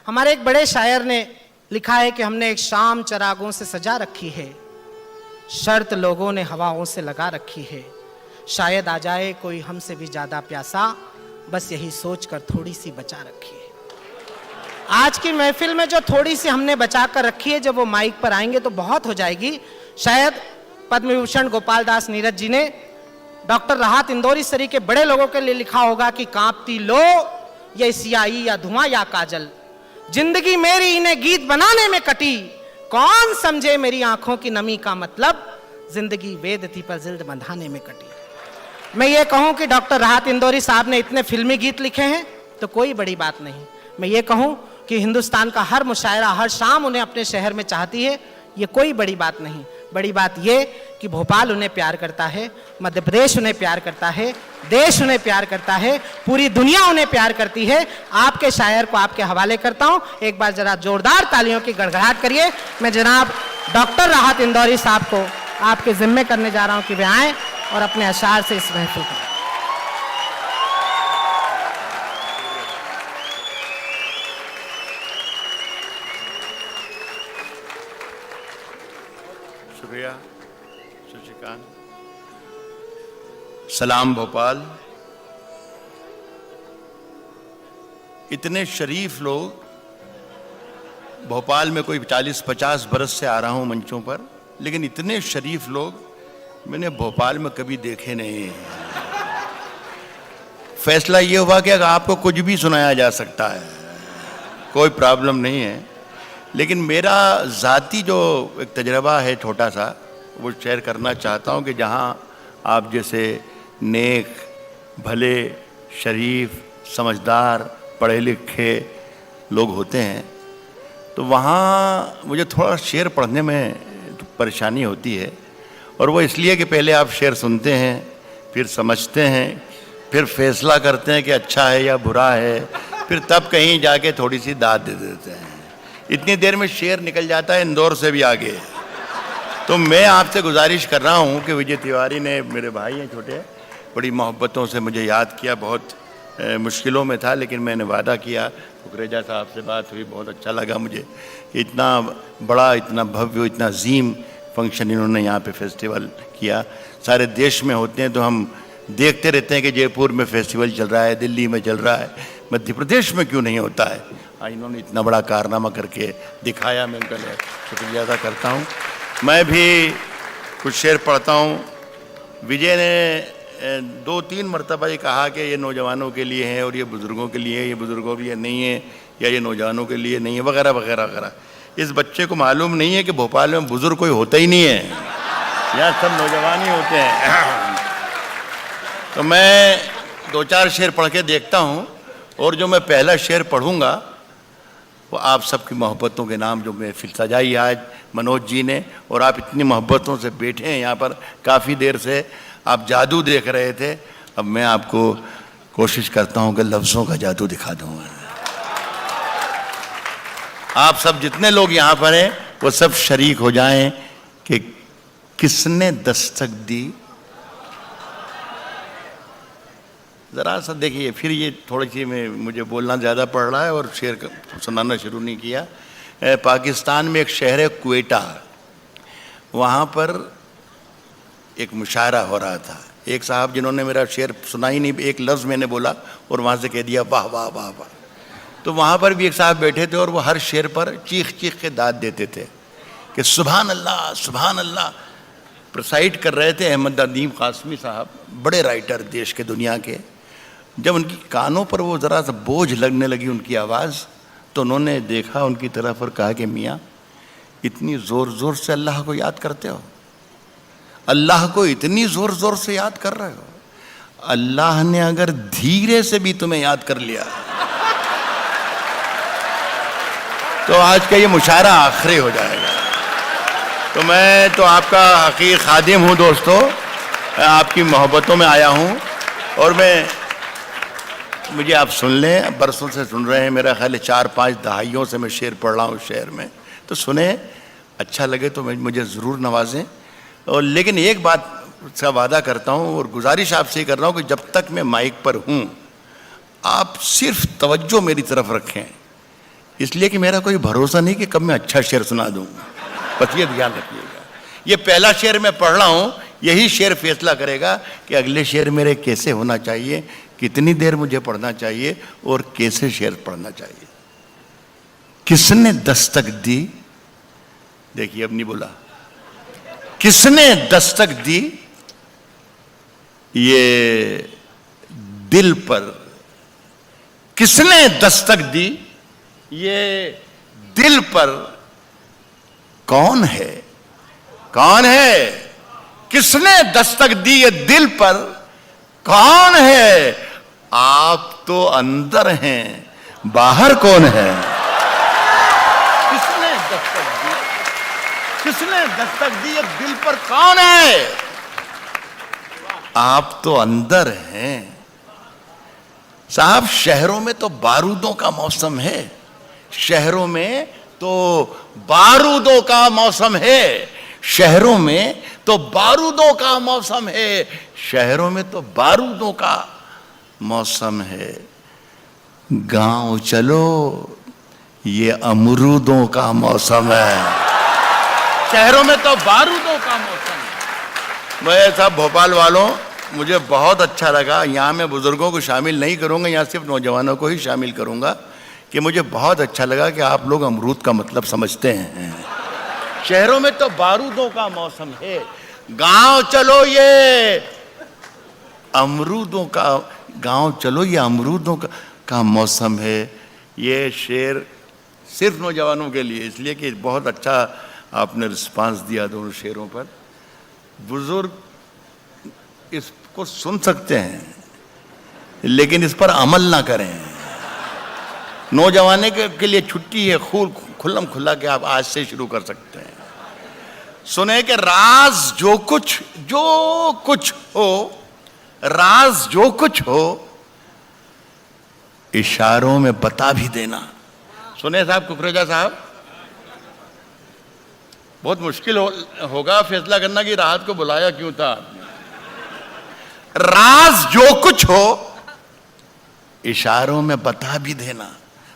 हमारे एक बड़े शायर ने लिखा है कि हमने एक शाम चरागों से सजा रखी है, शर्त लोगों ने हवाओं से लगा रखी है, शायद आ जाए कोई हमसे भी ज्यादा प्यासा, बस यही सोचकर थोड़ी सी बचा रखी है। आज की महफिल में जो थोड़ी सी हमने बचा कर रखी है, जब वो माइक पर आएंगे तो बहुत हो जाएगी। शायद पद्म विभूषण गोपाल दास नीरज जी ने डॉक्टर राहत इंदौरी सरी के बड़े लोगों के लिए लिखा होगा कि कांपती लो ये स्याही या धुआं या काजल, जिंदगी मेरी इन्हें गीत बनाने में कटी, कौन समझे मेरी आंखों की नमी का मतलब, जिंदगी वेद थी पर जिल्द बंधाने में कटी। मैं ये कहूं कि डॉक्टर राहत इंदौरी साहब ने इतने फिल्मी गीत लिखे हैं तो कोई बड़ी बात नहीं। मैं ये कहूं कि हिंदुस्तान का हर मुशायरा हर शाम उन्हें अपने शहर में चाहती है, ये कोई बड़ी बात नहीं। बड़ी बात ये कि भोपाल उन्हें प्यार करता है, मध्य प्रदेश उन्हें प्यार करता है, देश उन्हें प्यार करता है, पूरी दुनिया उन्हें प्यार करती है। आपके शायर को आपके हवाले करता हूं, एक बार जरा जोरदार तालियों की गड़गड़ाहट करिए। मैं जनाब डॉक्टर राहत इंदौरी साहब को आपके जिम्मे करने जा रहा हूं कि वे आए और अपने अशार से इस महफिल को। शुक्रिया शशिकांत। सलाम भोपाल। इतने शरीफ लोग, भोपाल में कोई 40-50 बरस से आ रहा हूं मंचों पर, लेकिन इतने शरीफ लोग मैंने भोपाल में कभी देखे नहीं। फैसला ये हुआ कि अगर आपको कुछ भी सुनाया जा सकता है, कोई प्रॉब्लम नहीं है, लेकिन मेरा ज़ाती जो एक तजर्बा है छोटा सा, वो शेयर करना चाहता हूँ कि जहाँ आप जैसे नेक, भले, शरीफ, समझदार, पढ़े लिखे लोग होते हैं, तो वहाँ मुझे थोड़ा शेर पढ़ने में परेशानी होती है। और वो इसलिए कि पहले आप शेर सुनते हैं, फिर समझते हैं, फिर फैसला करते हैं कि अच्छा है या बुरा है, फिर तब कहीं जाके थोड़ी सी दाद दे देते हैं। इतनी देर में शेर निकल जाता है इंदौर से भी आगे। तो मैं आपसे गुजारिश कर रहा हूँ कि विजय तिवारी ने, मेरे भाई हैं छोटे, बड़ी मोहब्बतों से मुझे याद किया। बहुत मुश्किलों में था, लेकिन मैंने वादा किया। कुकरेजा साहब से बात हुई, बहुत अच्छा लगा मुझे। इतना बड़ा, इतना भव्य, इतना अजीम फंक्शन इन्होंने यहाँ पे फेस्टिवल किया। सारे देश में होते हैं तो हम देखते रहते हैं कि जयपुर में फेस्टिवल चल रहा है, दिल्ली में चल रहा है, मध्य प्रदेश में क्यों नहीं होता है। इन्होंने इतना बड़ा कारनामा करके दिखाया, मैं उनका शुक्रिया अदा करता हूँ। मैं भी कुछ शेर पढ़ता हूँ। विजय ने 2-3 मरतबा ये कहा कि ये नौजवानों के लिए है और ये बुज़ुर्गों के लिए है, ये बुज़ुर्गों के लिए नहीं है, या ये नौजवानों के लिए नहीं है, वगैरह वगैरह वगैरह। इस बच्चे को मालूम नहीं है कि भोपाल में बुज़ुर्ग कोई होता ही नहीं है, यहाँ सब नौजवान ही होते हैं। तो मैं 2-4 शेर पढ़ के देखता हूँ, और जो मैं पहला शेर पढ़ूँगा वो आप सबकी मोहब्बतों के नाम, जो महफिल सजाई आज मनोज जी ने, और आप इतनी मोहब्बतों से बैठे हैं यहाँ पर, काफ़ी देर से आप जादू देख रहे थे। अब मैं आपको कोशिश करता हूँ कि लफ्ज़ों का जादू दिखा दूँगा। आप सब जितने लोग यहाँ पर हैं वो सब शरीक हो जाएं कि किसने दस्तक दी। ज़रा सा देखिए, फिर ये थोड़ी सी मुझे बोलना ज़्यादा पड़ रहा है और शेर सुनाना शुरू नहीं किया। पाकिस्तान में एक शहर है क्वेटा, वहाँ पर एक मुशायरा हो रहा था। एक साहब जिन्होंने मेरा शेर सुना ही नहीं, एक लफ्ज़ मैंने बोला और वहाँ से कह दिया वाह वाह वाह वाह। तो वहाँ पर भी एक साहब बैठे थे और वो हर शेर पर चीख चीख के दाद देते थे कि सुभान अल्लाह सुभान अल्लाह। प्रिसाइड कर रहे थे अहमद नदीम कासमी साहब, बड़े राइटर देश के, दुनिया के। जब उनकी कानों पर वो ज़रा सा बोझ लगने लगी उनकी आवाज़, तो उन्होंने देखा उनकी तरफ और कहा कि मियाँ, इतनी ज़ोर ज़ोर से अल्लाह को याद करते हो, अल्लाह को इतनी ज़ोर ज़ोर से याद कर रहे हो, अल्लाह ने अगर धीरे से भी तुम्हें याद कर लिया तो आज का ये मुशायरा आखिरी हो जाएगा। तो मैं तो आपका हकीर खादिम हूँ दोस्तों, आपकी मोहब्बतों में आया हूँ, और मुझे आप सुन लें, बरसों से सुन रहे हैं, मेरा ख्याल है 4-5 दहाइयों से मैं शेर पढ़ रहा हूँ शहर में, तो सुने, अच्छा लगे तो मुझे ज़रूर नवाजें। और लेकिन एक बात का वादा करता हूँ और गुजारिश आपसे ही कर रहा हूँ कि जब तक मैं माइक पर हूँ, आप सिर्फ तवज्जो मेरी तरफ रखें। इसलिए कि मेरा कोई भरोसा नहीं कि कब मैं अच्छा शेर सुना दूं, बस ये ध्यान रखिएगा। ये पहला शेर मैं पढ़ रहा हूं, यही शेर फैसला करेगा कि अगले शेर मेरे कैसे होना चाहिए, कितनी देर मुझे पढ़ना चाहिए और कैसे शेर पढ़ना चाहिए। किसने दस्तक दी, देखिए अब नहीं बोला, किसने दस्तक दी ये दिल पर, किसने दस्तक दी ये दिल पर, कौन है, कौन है, किसने दस्तक दी ये दिल पर, कौन है, आप तो अंदर हैं, बाहर कौन है। किसने दस्तक दी, किसने दस्तक दी ये दिल पर, कौन है, आप तो अंदर हैं। साहब शहरों में तो बारूदों का मौसम है, शहरों में तो बारूदों का मौसम है, शहरों में तो बारूदों का मौसम है, शहरों में तो बारूदों का मौसम है। गांव चलो ये अमरूदों का मौसम है, शहरों में तो बारूदों का मौसम है। मैं साहब भोपाल वालों, मुझे बहुत अच्छा लगा, यहाँ मैं बुजुर्गों को शामिल नहीं करूँगा, यहाँ सिर्फ नौजवानों को ही शामिल करूँगा, कि मुझे बहुत अच्छा लगा कि आप लोग अमरूद का मतलब समझते हैं। शहरों में तो बारूदों का मौसम है, गांव चलो ये अमरूदों का, गांव चलो ये अमरूदों का मौसम है। ये शेर सिर्फ नौजवानों के लिए, इसलिए कि बहुत अच्छा आपने रिस्पांस दिया दोनों शेरों पर। बुजुर्ग इसको सुन सकते हैं लेकिन इस पर अमल ना करें। नौजवाने के लिए छुट्टी है, खुल्लम खुल्ला के आप आज से शुरू कर सकते हैं। सुने कि राज जो कुछ हो, राज जो कुछ हो, इशारों में बता भी देना। सुने साहब कुकरेजा साहब, बहुत मुश्किल होगा फैसला करना कि राहत को बुलाया क्यों था। राज जो कुछ हो इशारों में बता भी देना,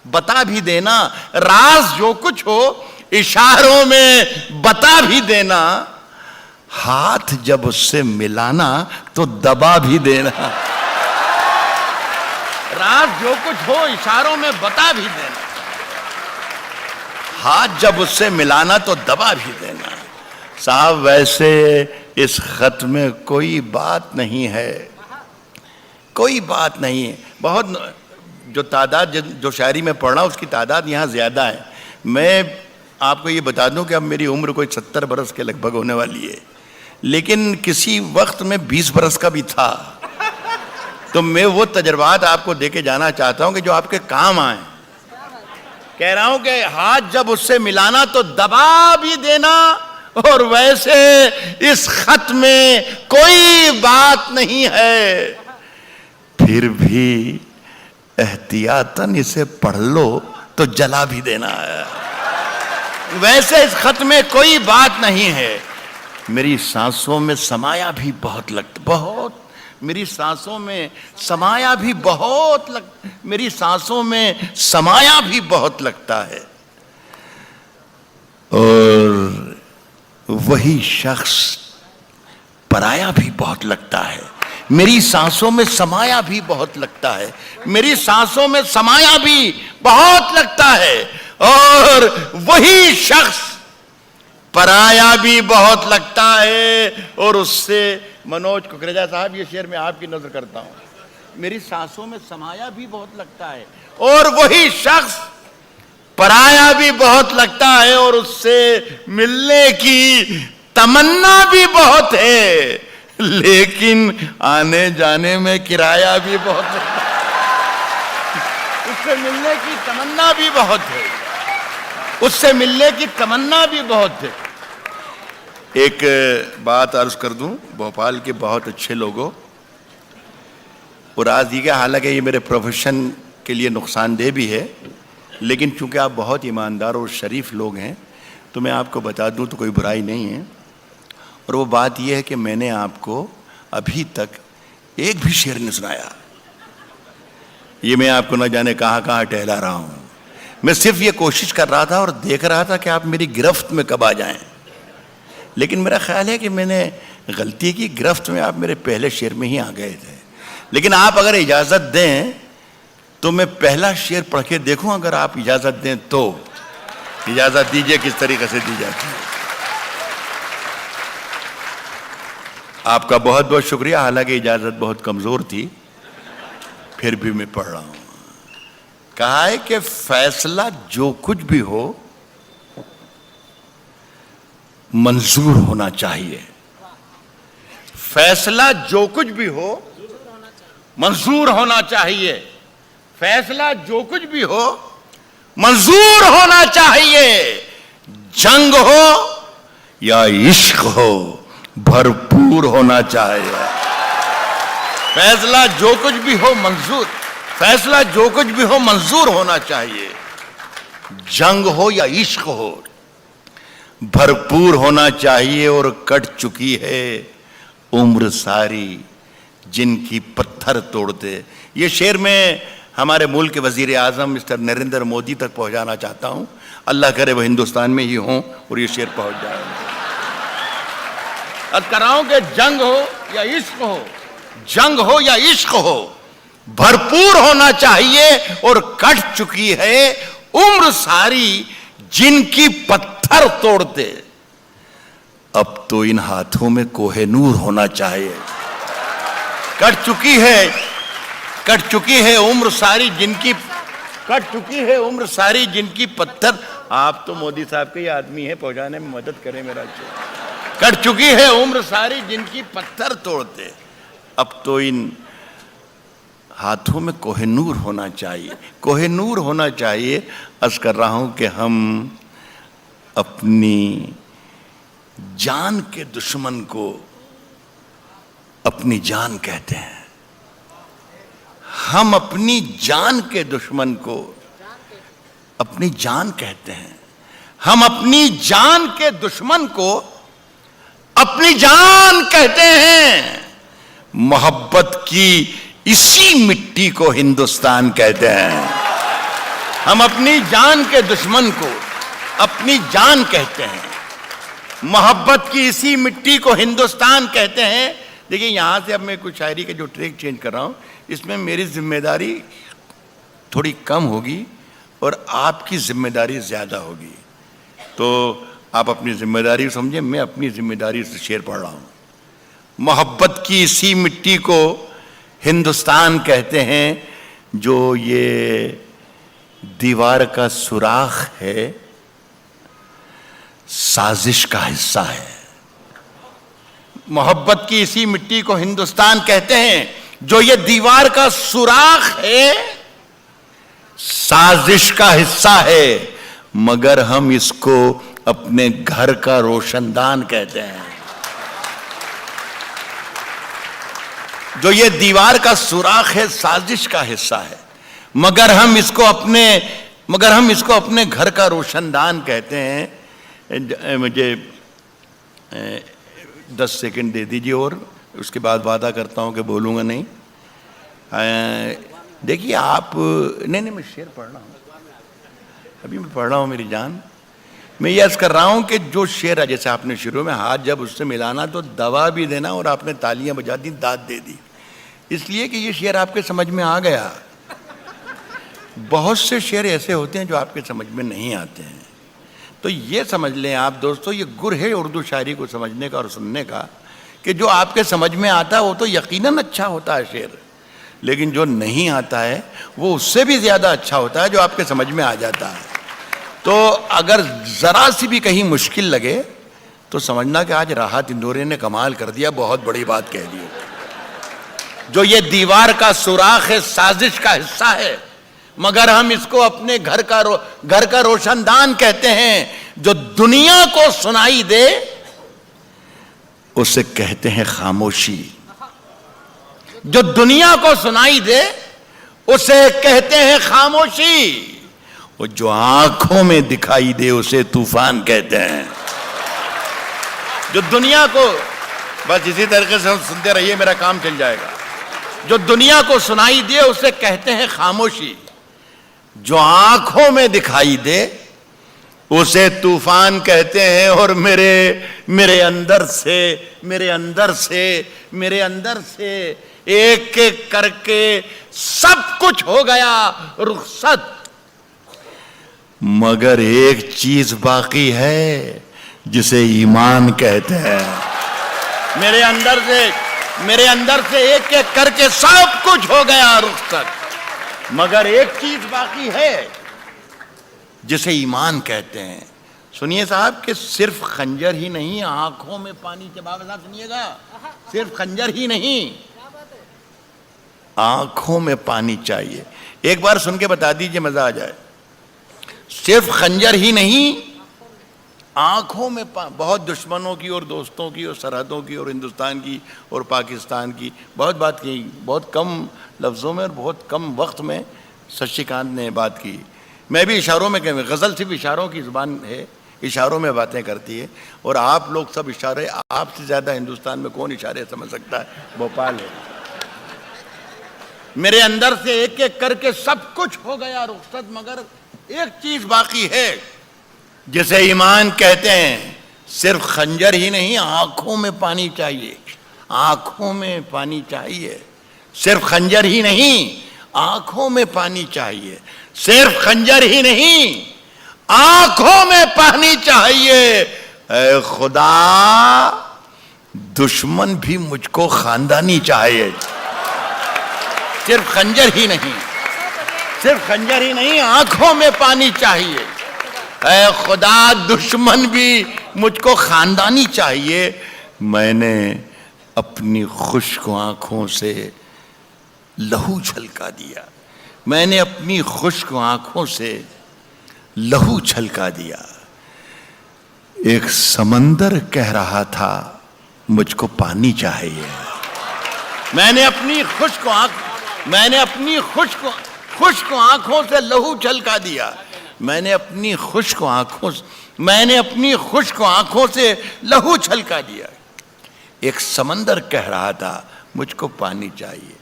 बता भी देना। राज जो कुछ हो इशारों में बता भी देना। हाथ जब उससे मिलाना तो दबा भी देना। राज जो कुछ हो इशारों में बता भी देना, हाथ जब उससे मिलाना तो दबा भी देना। साहब वैसे इस खत में कोई बात नहीं है, कोई बात नहीं है। बहुत जो तादाद जो शायरी में पढ़ा उसकी तादाद यहाँ ज़्यादा है। मैं आपको ये बता दूं कि अब मेरी उम्र कोई 70 बरस के लगभग होने वाली है, लेकिन किसी वक्त में 20 बरस का भी था। तो मैं वो तजर्बात आपको देके जाना चाहता हूं कि जो आपके काम आए। कह रहा हूं कि हाथ जब उससे मिलाना तो दबा भी देना, और वैसे इस खत में कोई बात नहीं है, फिर भी एहतियातन इसे पढ़ लो तो जला भी देना है। वैसे इस खत में कोई बात नहीं है। मेरी सांसों में समाया भी बहुत लगता, बहुत मेरी सांसों में समाया भी बहुत मेरी सांसों में समाया भी बहुत लगता है। और वही शख्स पराया भी बहुत लगता है। मेरी सांसों में समाया भी बहुत लगता है, मेरी सांसों में समाया भी बहुत लगता है। और वही शख्स पराया भी बहुत लगता है। और उससे मनोज कुकरेजा साहब, ये शेर मैं आपकी नजर करता हूं। मेरी सांसों में समाया भी बहुत लगता है और वही शख्स पराया भी बहुत लगता है, और उससे मिलने की तमन्ना भी बहुत है, लेकिन आने जाने में किराया भी बहुत लगता है। उससे मिलने की तमन्ना भी बहुत है, उससे मिलने की तमन्ना भी बहुत है। एक बात अर्ज कर दूं, भोपाल के बहुत अच्छे लोगों, और आज ये हालांकि ये मेरे प्रोफेशन के लिए नुकसानदेह भी है, लेकिन चूंकि आप बहुत ईमानदार और शरीफ लोग हैं तो मैं आपको बता दूं तो कोई बुराई नहीं है। और वो बात ये है कि मैंने आपको अभी तक एक भी शेर नहीं सुनाया। ये मैं आपको न जाने कहाँ कहाँ टहला रहा हूँ, मैं सिर्फ ये कोशिश कर रहा था और देख रहा था कि आप मेरी गिरफ्त में कब आ जाएं। लेकिन मेरा ख्याल है कि मैंने गलती की, गिरफ्त में आप मेरे पहले शेर में ही आ गए थे। लेकिन आप अगर इजाज़त दें तो मैं पहला शेर पढ़ के देखूं, अगर आप इजाज़त दें तो। इजाज़त दीजिए, किस तरीके से दी जाती है। आपका बहुत बहुत शुक्रिया। हालांकि इजाज़त बहुत कमज़ोर थी, फिर भी मैं पढ़ रहा हूं। कहा है कि फैसला जो कुछ भी हो मंजूर होना चाहिए। फैसला जो कुछ भी हो मंजूर होना चाहिए। फैसला जो कुछ भी हो मंजूर होना चाहिए। जंग हो या इश्क हो भरपूर होना चाहिए। फैसला जो कुछ भी हो मंजूर, फैसला जो कुछ भी हो मंजूर होना चाहिए। जंग हो या इश्क हो भरपूर होना चाहिए। और कट चुकी है उम्र सारी जिनकी पत्थर तोड़ते। ये शेर मैं हमारे मुल्क के वजीर आजम मिस्टर नरेंद्र मोदी तक पहुंचाना चाहता हूं। अल्लाह करे वो हिंदुस्तान में ही हों और ये शेर पहुंच जाए। अब कर रहा हूं कि जंग हो या इश्क हो, जंग हो या इश्क हो भरपूर होना चाहिए। और कट चुकी है उम्र सारी जिनकी पत्थर तोड़ते। अब तो इन हाथों में कोहेनूर होना चाहिए। कट चुकी है उम्र सारी जिनकी, कट चुकी है उम्र सारी जिनकी पत्थर। आप तो मोदी साहब के आदमी है, पहुंचाने में मदद करें मेरा। कट चुकी है उम्र सारी जिनकी पत्थर तोड़ते। अब तो इन हाथों में कोहेनूर होना चाहिए। कोहेनूर होना चाहिए। अर्ज कर रहा हूं कि हम अपनी जान के दुश्मन को अपनी जान कहते हैं। हम अपनी जान के दुश्मन को अपनी जान कहते हैं। हम अपनी जान के दुश्मन को अपनी जान कहते हैं। मोहब्बत की इसी मिट्टी को हिंदुस्तान कहते हैं। हम अपनी जान के दुश्मन को अपनी जान कहते हैं। मोहब्बत की इसी मिट्टी को हिंदुस्तान कहते हैं। देखिए, यहां से अब मैं कुछ शायरी के जो ट्रैक चेंज कर रहा हूं, इसमें मेरी जिम्मेदारी थोड़ी कम होगी और आपकी जिम्मेदारी ज्यादा होगी। तो आप अपनी जिम्मेदारी समझें, मैं अपनी जिम्मेदारी से शेर पढ़ रहा हूं। मोहब्बत की इसी मिट्टी को हिंदुस्तान कहते हैं। जो ये दीवार का सुराख है साजिश का हिस्सा है। मोहब्बत की इसी मिट्टी को हिंदुस्तान कहते हैं। जो ये दीवार का सुराख है साजिश का हिस्सा है। मगर हम इसको अपने घर का रोशनदान कहते हैं। जो ये दीवार का सुराख है साजिश का हिस्सा है, मगर हम इसको अपने घर का रोशनदान कहते हैं। मुझे 10 सेकंड दे दीजिए और उसके बाद वादा करता हूं कि बोलूंगा नहीं। देखिए आप, नहीं मैं शेर पढ़ रहा हूं, अभी मैं पढ़ रहा हूं मेरी जान। मैं ये अर्ज कर रहा हूं कि जो शेर है, जैसे आपने शुरू में हाथ जब उससे मिलाना तो दवा भी देना और आपने तालियां बजा दी, दाद दे दी, इसलिए कि ये शेर आपके समझ में आ गया। बहुत से शेर ऐसे होते हैं जो आपके समझ में नहीं आते हैं। तो ये समझ लें आप दोस्तों, ये गुर है उर्दू शायरी को समझने का और सुनने का, कि जो आपके समझ में आता है वो तो यकीनन अच्छा होता है शेर, लेकिन जो नहीं आता है वो उससे भी ज़्यादा अच्छा होता है जो आपके समझ में आ जाता है। तो अगर ज़रा सी भी कहीं मुश्किल लगे तो समझना कि आज राहत इंदौरी ने कमाल कर दिया, बहुत बड़ी बात कह दी। जो ये दीवार का सुराख है साजिश का हिस्सा है, मगर हम इसको अपने घर का रोशनदान कहते हैं। जो दुनिया को सुनाई दे उसे कहते हैं खामोशी। जो दुनिया को सुनाई दे उसे कहते हैं खामोशी। और जो आंखों में दिखाई दे उसे तूफान कहते हैं। जो दुनिया को, बस इसी तरीके से हम सुनते रहिए, मेरा काम चल जाएगा। जो दुनिया को सुनाई दे उसे कहते हैं खामोशी। जो आंखों में दिखाई दे उसे तूफान कहते हैं। और मेरे अंदर से एक एक करके सब कुछ हो गया रुखसत, मगर एक चीज बाकी है जिसे ईमान कहते हैं। मेरे अंदर से एक एक करके सब कुछ हो गया रुखसत, मगर एक चीज बाकी है जिसे ईमान कहते हैं। सुनिए साहब कि सिर्फ खंजर ही नहीं, आंखों में पानी चबावे साहब सुनिएगा, सिर्फ खंजर ही नहीं, आंखों में पानी चाहिए। एक बार सुन के बता दीजिए, मजा आ जाए। सिर्फ खंजर ही नहीं, आंखों में बहुत दुश्मनों की और दोस्तों की और सरहदों की और हिंदुस्तान की और पाकिस्तान की बहुत बात की, बहुत कम लफ्ज़ों में और बहुत कम वक्त में शशिकांत ने बात की। मैं भी इशारों में कहूँ, गज़ल सिर्फ इशारों की ज़ुबान है, इशारों में बातें करती है। और आप लोग सब इशारे, आपसे ज़्यादा हिंदुस्तान में कौन इशारे समझ सकता है? भोपाल है। मेरे अंदर से एक एक करके सब कुछ हो गया रुखसत, मगर एक चीज बाकी है जिसे ईमान कहते हैं। सिर्फ खंजर ही नहीं, आंखों में पानी चाहिए, आंखों में पानी चाहिए। सिर्फ खंजर ही नहीं, आंखों में पानी चाहिए। सिर्फ खंजर ही नहीं, आंखों में पानी चाहिए। ऐ खुदा, दुश्मन भी मुझको खानदानी चाहिए। सिर्फ खंजर ही नहीं, सिर्फ खंजर ही नहीं, आंखों में पानी चाहिए। ऐ खुदा, दुश्मन भी मुझको खानदानी चाहिए। मैंने अपनी खुश्क आंखों से लहू छलका दिया, मैंने अपनी खुश्क आंखों से लहू छलका दिया। एक समंदर कह रहा था मुझको पानी चाहिए। मैंने अपनी खुश्क आंखों से लहू छलका दिया। मैंने अपनी खुश्क आंखों से लहू छलका दिया। एक समंदर कह रहा था मुझको पानी चाहिए।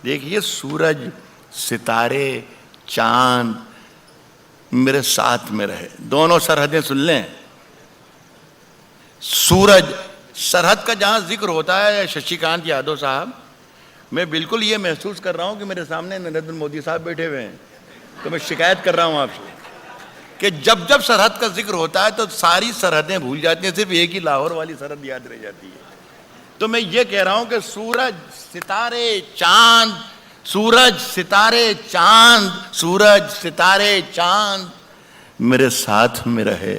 देखिए, सूरज, सितारे, चांद मेरे साथ में रहे। दोनों सरहदें सुन लें। सूरज, सरहद का जहां जिक्र होता है शशिकांत यादव साहब, मैं बिल्कुल ये महसूस कर रहा हूं कि मेरे सामने नरेंद्र मोदी साहब बैठे हुए हैं। तो मैं शिकायत कर रहा हूं आपसे कि जब जब सरहद का जिक्र होता है तो सारी सरहदें भूल जाती हैं, सिर्फ एक ही लाहौर वाली सरहद याद रह जाती है। तो मैं ये कह रहा हूं कि सूरज, सितारे, चांद, सूरज, सितारे, चांद, सूरज, सितारे, चांद मेरे साथ में रहे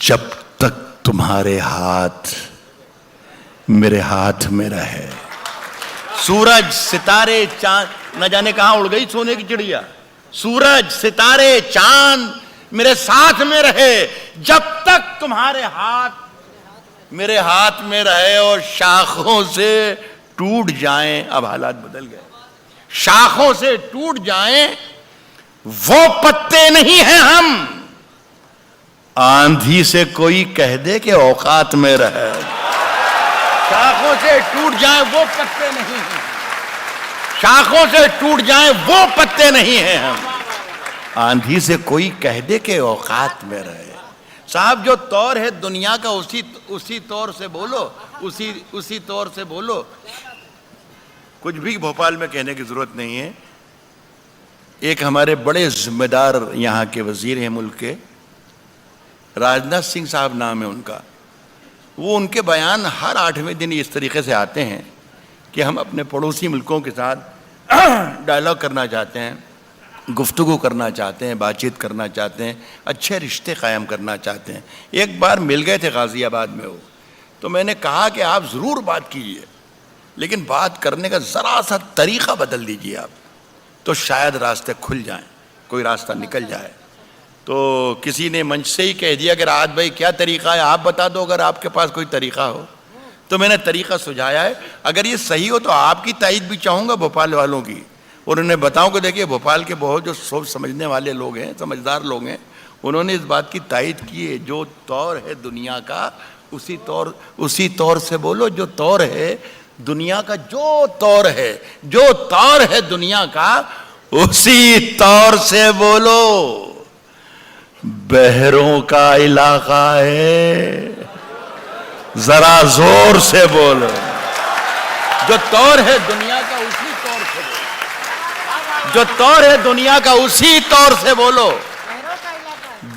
जब तक तुम्हारे हाथ मेरे हाथ में रहे। सूरज, सितारे, चांद, न जाने कहां उड़ गई सोने की चिड़िया। सूरज, सितारे, चांद मेरे साथ में रहे जब तक तुम्हारे हाथ मेरे हाथ में रहे। और शाखों से टूट जाएं, अब हालात बदल गए, शाखों से टूट जाएं वो पत्ते नहीं हैं हम। आंधी से कोई कह दे कि औकात में रहे। शाखों से टूट जाएं वो पत्ते नहीं हैं, शाखों से टूट जाएं वो पत्ते नहीं हैं हम। आंधी से कोई कह दे कि औकात में रहे। साहब, जो तौर है दुनिया का उसी तौर से बोलो, उसी तौर से बोलो। कुछ भी भोपाल में कहने की जरूरत नहीं है। एक हमारे बड़े जिम्मेदार यहाँ के वजीर हैं मुल्क के, राजनाथ सिंह साहब नाम है उनका। वो उनके बयान हर 8वें दिन इस तरीके से आते हैं कि हम अपने पड़ोसी मुल्कों के साथ डायलॉग करना चाहते हैं, गुफ्तगू करना चाहते हैं, बातचीत करना चाहते हैं, अच्छे रिश्ते कायम करना चाहते हैं। एक बार मिल गए थे गाज़ियाबाद में वो, तो मैंने कहा कि आप ज़रूर बात कीजिए, लेकिन बात करने का ज़रा सा तरीक़ा बदल दीजिए आप, तो शायद रास्ते खुल जाएं, कोई रास्ता निकल जाए। तो किसी ने मंच से ही कह दिया कि राहत भाई क्या तरीक़ा है, आप बता दो अगर आपके पास कोई तरीक़ा हो। तो मैंने तरीक़ा सुझाया है, अगर ये सही हो तो आपकी तायद भी चाहूँगा भोपाल वालों की। और उन्हें बताऊँ कि देखिए, भोपाल के बहुत जो सोच समझने वाले लोग हैं, समझदार लोग हैं, उन्होंने इस बात की तायद की है। जो तौर है दुनिया का उसी तौर से बोलो। जो तौर है दुनिया का, जो तौर है दुनिया का उसी तौर से बोलो। बहरों का इलाका है, जरा जोर से बोलो। जो तौर है दुनिया का उसी तौर से बोलो। जो तौर है दुनिया का उसी तौर से बोलो।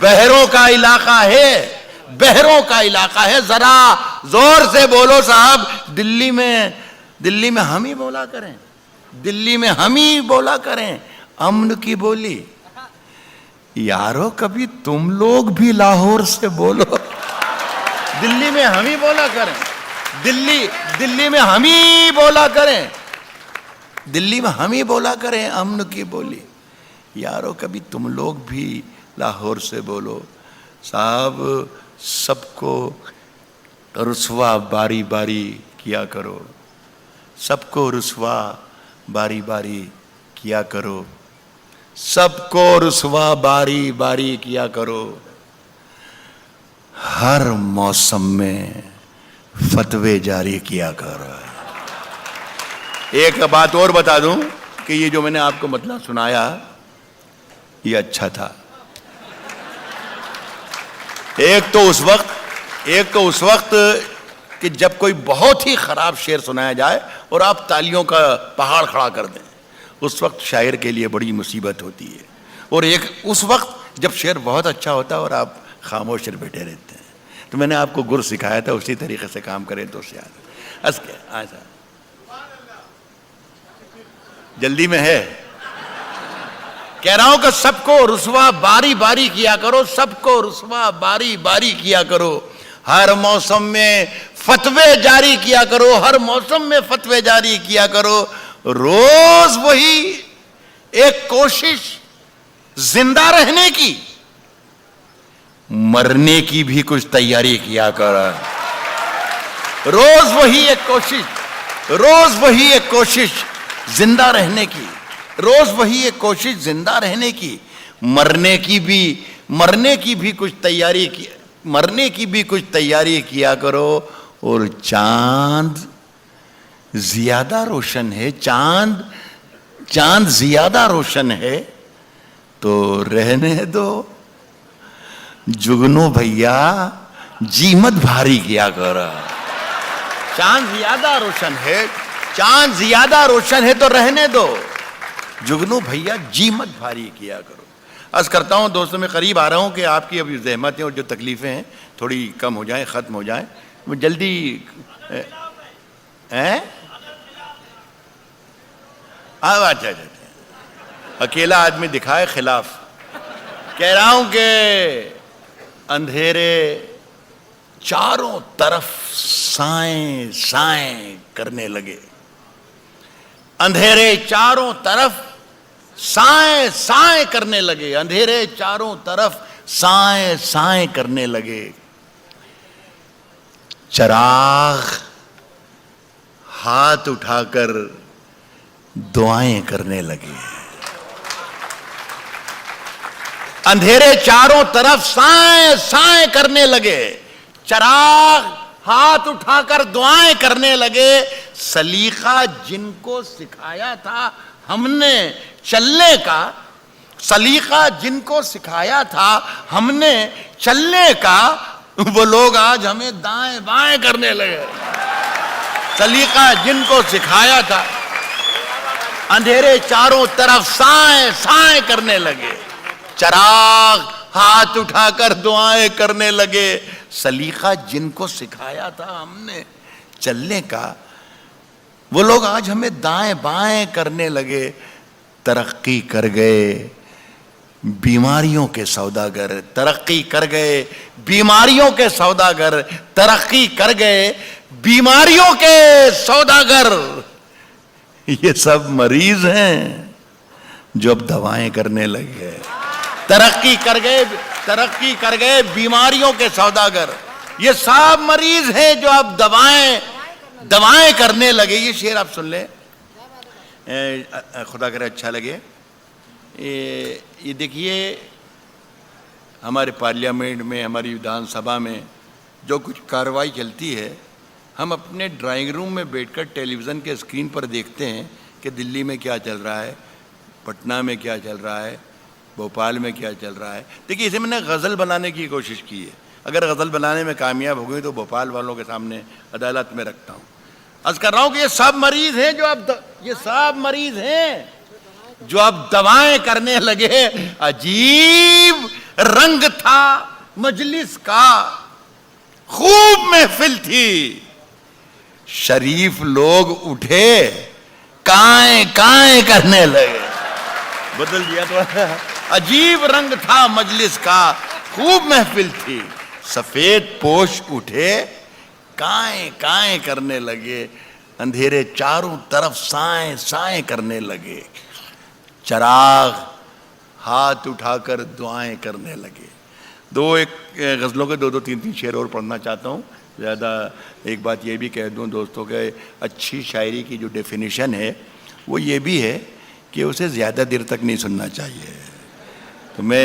बहरों का इलाका है, बहरों का इलाका है, जरा जोर से बोलो साहब। दिल्ली में हम ही बोला करें, दिल्ली में हम ही बोला करें अमन की बोली। यारो कभी तुम लोग भी लाहौर से बोलो। दिल्ली में हम ही बोला करें, दिल्ली में हम ही बोला करें, दिल्ली में हम ही बोला करें अमन की बोली। यारो कभी तुम लोग भी लाहौर से बोलो। साहब सबको रुसवा बारी बारी किया करो, सबको रुसवा बारी बारी किया करो, सबको रुसवा बारी बारी किया करो। हर मौसम में फतवे जारी किया करो। एक बात और बता दूं कि ये जो मैंने आपको मतलब सुनाया ये अच्छा था। एक तो उस वक्त कि जब कोई बहुत ही खराब शेर सुनाया जाए और आप तालियों का पहाड़ खड़ा कर दें, उस वक्त शायर के लिए बड़ी मुसीबत होती है। और एक उस वक्त जब शेर बहुत अच्छा होता है और आप खामोश बैठे रहते हैं। तो मैंने आपको गुर सिखाया था, उसी तरीके से काम करें तो याद। जल्दी में है, कह रहा हूं कि सबको रुसवा बारी बारी किया करो, सबको रुसवा बारी बारी किया करो। हर मौसम में फतवे जारी किया करो, हर मौसम में फतवे जारी किया करो। रोज वही एक कोशिश जिंदा रहने की, मरने की भी कुछ तैयारी किया करो। रोज वही एक कोशिश, रोज वही एक कोशिश जिंदा रहने की, रोज वही एक कोशिश जिंदा रहने की। मरने की भी कुछ तैयारी की, मरने की भी कुछ तैयारी किया करो। और चांद ज्यादा रोशन है, चांद ज्यादा रोशन है तो रहने दो। जुगनू भैया जी मत भारी किया करो। चांद ज्यादा रोशन है, चांद ज्यादा रोशन है तो रहने दो। जुगनू भैया जी मत भारी किया करो। अर्ज करता हूं दोस्तों, मैं करीब आ रहा हूं कि आपकी अभी ज़हमतें और जो तकलीफ़ें हैं थोड़ी कम हो जाएं, ख़त्म हो जाएं। वो जल्दी हैं? अच्छा, अकेला आदमी दिखाए खिलाफ। कह रहा हूं कि अंधेरे चारों तरफ साएं साएं करने लगे। अंधेरे चारों तरफ साएं साएं करने लगे, अंधेरे चारों तरफ साएं साएं करने लगे। चराग हाथ उठाकर दुआएं करने लगे। अंधेरे चारों तरफ साएं साएं करने लगे, चराग हाथ उठाकर दुआएं करने लगे। सलीका जिनको सिखाया था हमने चलने का, सलीका जिनको सिखाया था हमने चलने का, वो लोग आज हमें दाएं बाएं करने लगे। सलीका जिनको सिखाया था, अंधेरे चारों तरफ साएं साएं करने लगे। चराग हाथ उठाकर दुआएं करने लगे। सलीका जिनको सिखाया था हमने चलने का, वो लोग आज हमें दाएं बाएं करने लगे। तरक्की कर गए बीमारियों के सौदागर, तरक्की कर गए बीमारियों के सौदागर, तरक्की कर गए बीमारियों के सौदागर। ये सब मरीज हैं जो अब दवाएं करने लगे। तरक्की कर गए बीमारियों के सौदागर। ये सब मरीज हैं जो अब दवाएं करने लगे। ये शेर आप सुन लें, खुदा करे अच्छा लगे। ये देखिए, हमारे पार्लियामेंट में, हमारी विधानसभा में जो कुछ कार्रवाई चलती है, हम अपने ड्राइंग रूम में बैठकर टेलीविज़न के स्क्रीन पर देखते हैं कि दिल्ली में क्या चल रहा है, पटना में क्या चल रहा है, भोपाल में क्या चल रहा है। देखिए, इसे मैंने गज़ल बनाने की कोशिश की है। अगर गज़ल बनाने में कामयाब हो गई तो भोपाल वालों के सामने अदालत में रखता हूँ। अर्ज़ कर रहा हूँ कि ये सब मरीज हैं जो अब ये सब मरीज हैं जो अब दवाएं करने लगे। अजीब रंग था मजलिस का, खूब महफिल थी, शरीफ लोग उठे काएं काएं करने लगे। बदल दिया तो। अजीब रंग था मजलिस का, खूब महफिल थी, सफेद पोश उठे काएं काएं करने लगे। अंधेरे चारों तरफ साएं साएं करने लगे। चराग हाथ उठाकर दुआएं करने लगे। एक गज़लों के दो तीन शेर और पढ़ना चाहता हूँ। ज़्यादा एक बात ये भी कह दूँ दोस्तों के, अच्छी शायरी की जो डेफिनेशन है वो ये भी है कि उसे ज़्यादा देर तक नहीं सुनना चाहिए। तो मैं